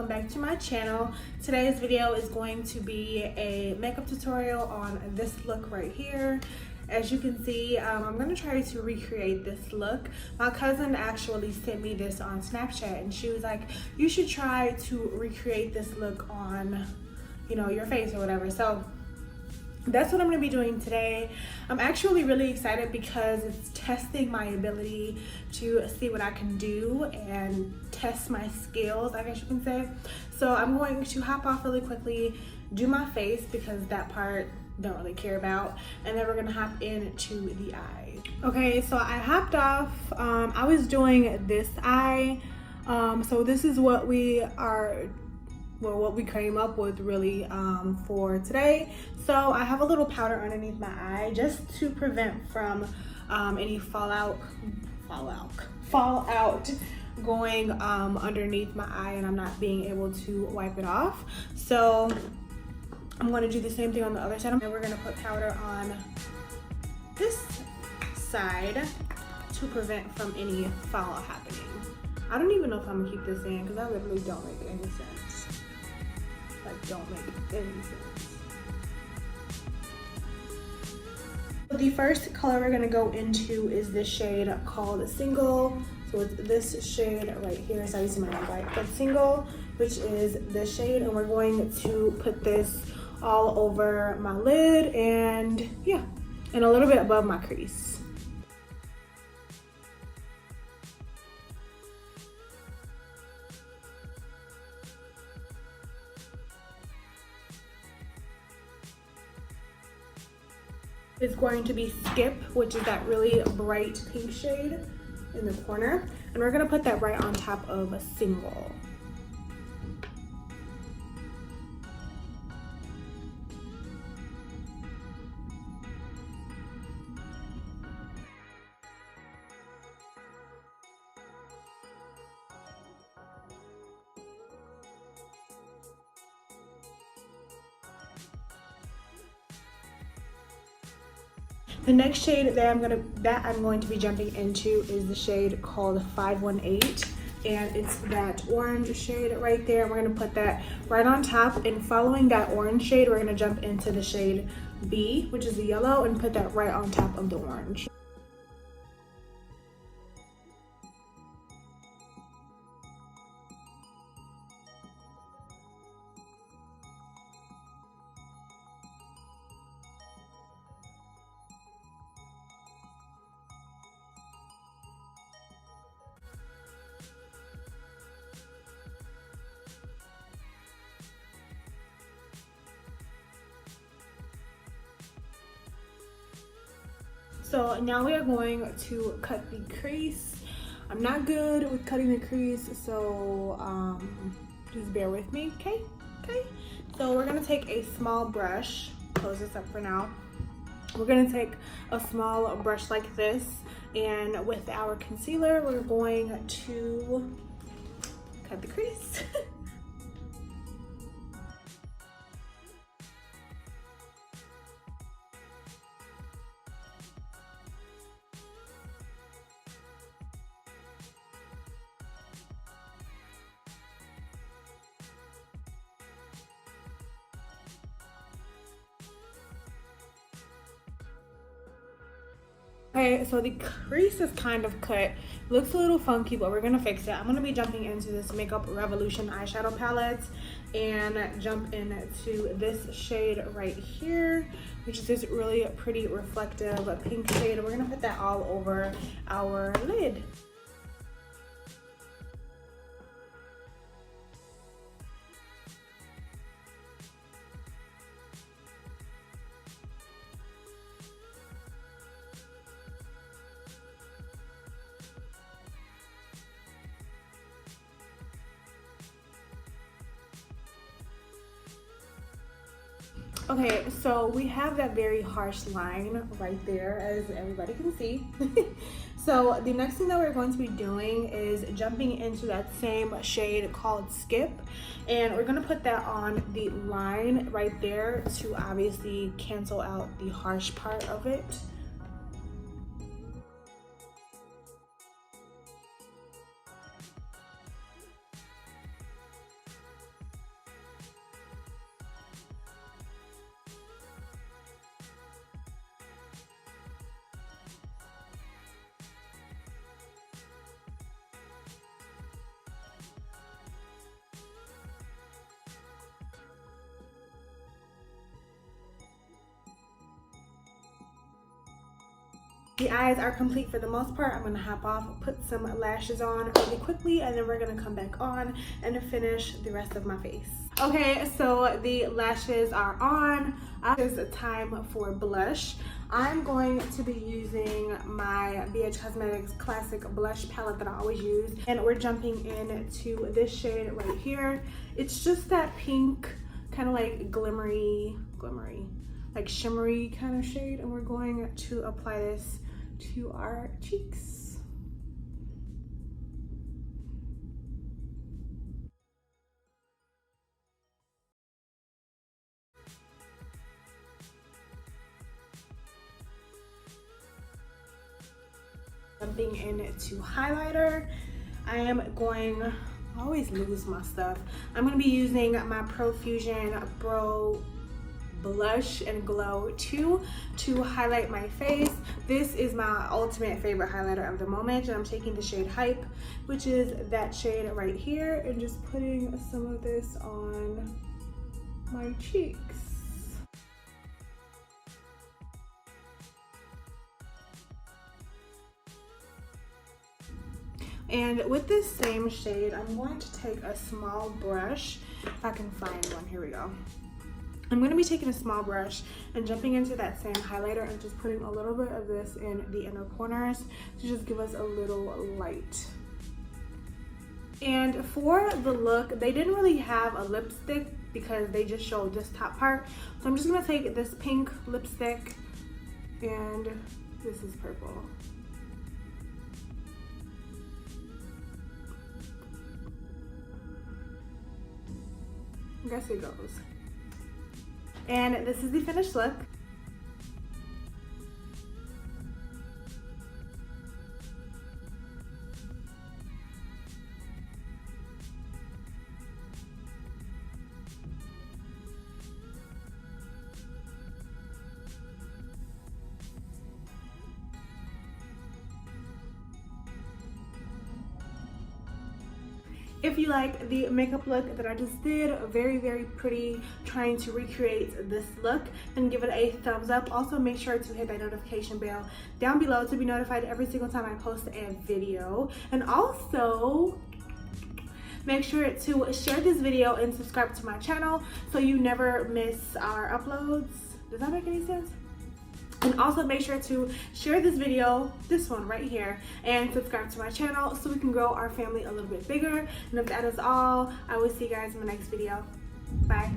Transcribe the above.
welcome back to my channel. Today's video is going to be a makeup tutorial on this look right here. As you can see, I'm going to try to recreate this look. My cousin actually sent me this on Snapchat and she was like, you should try to recreate this look on, you know, your face or whatever. So that's what I'm going to be doing today. I'm actually really excited because it's testing my ability to see what I can do and test my skills, I guess you can say. So I'm going to hop off really quickly, do my face because that part don't really care about, and then we're going to hop into the eye. Okay, so I hopped off. I was doing this eye. So this is what we came up with really for today. So I have a little powder underneath my eye just to prevent from any fallout going underneath my eye and I'm not being able to wipe it off. So I'm going to do the same thing on the other side, and we're going to put powder on this side to prevent from any fallout happening. I don't even know if I'm gonna keep this in because that literally don't make any sense. Like, don't make any sense. The first color we're gonna go into is this shade called Single. So it's this shade right here. So you see my light, but Single, which is this shade, and we're going to put this all over my lid and yeah, and a little bit above my crease. It's going to be Skip, which is that really bright pink shade in the corner. And we're gonna put that right on top of a Single. The next shade that I'm going to be jumping into is the shade called 518, and it's that orange shade right there. We're gonna put that right on top, and following that orange shade, we're gonna jump into the shade B, which is the yellow, and put that right on top of the orange. So now we are going to cut the crease. I'm not good with cutting the crease, so just bear with me, okay? So we're gonna take a small brush, close this up for now. We're gonna take a small brush like this, and with our concealer, we're going to cut the crease. Okay, so the crease is kind of cut. Looks a little funky, but we're gonna fix it. I'm gonna be jumping into this Makeup Revolution eyeshadow palette and jump into this shade right here, which is this really pretty reflective pink shade. And we're gonna put that all over our lid. Okay, so we have that very harsh line right there, as everybody can see. So the next thing that we're going to be doing is jumping into that same shade called Skip, and we're gonna put that on the line right there to obviously cancel out the harsh part of it. The eyes are complete for the most part. I'm gonna hop off, put some lashes on really quickly, and then we're gonna come back on and finish the rest of my face. Okay, so the lashes are on. It's time for blush. I'm going to be using my BH Cosmetics classic blush palette that I always use, and we're jumping into this shade right here. It's just that pink, kind of like glimmery, like shimmery kind of shade, and we're going to apply this to our cheeks. Jumping into highlighter, I always lose my stuff. I'm gonna be using my Profusion Bro Blush and Glow 2 to highlight my face. This is my ultimate favorite highlighter of the moment, and I'm taking the shade Hype, which is that shade right here, and just putting some of this on my cheeks. And with this same shade, I'm going to take a small brush, if I can find one, here we go. I'm going to be taking a small brush and jumping into that same highlighter and just putting a little bit of this in the inner corners to just give us a little light. And for the look, they didn't really have a lipstick because they just showed this top part. So I'm just going to take this pink lipstick, and this is purple. I guess it goes. And this is the finished look. If you like the makeup look that I just did, very, very pretty, trying to recreate this look, then give it a thumbs up. Also, make sure to hit that notification bell down below to be notified every single time I post a video. And also, make sure to share this video and subscribe to my channel so you never miss our uploads. Does that make any sense? And also make sure to share this video, this one right here, and subscribe to my channel so we can grow our family a little bit bigger. And if that is all, I will see you guys in the next video. Bye.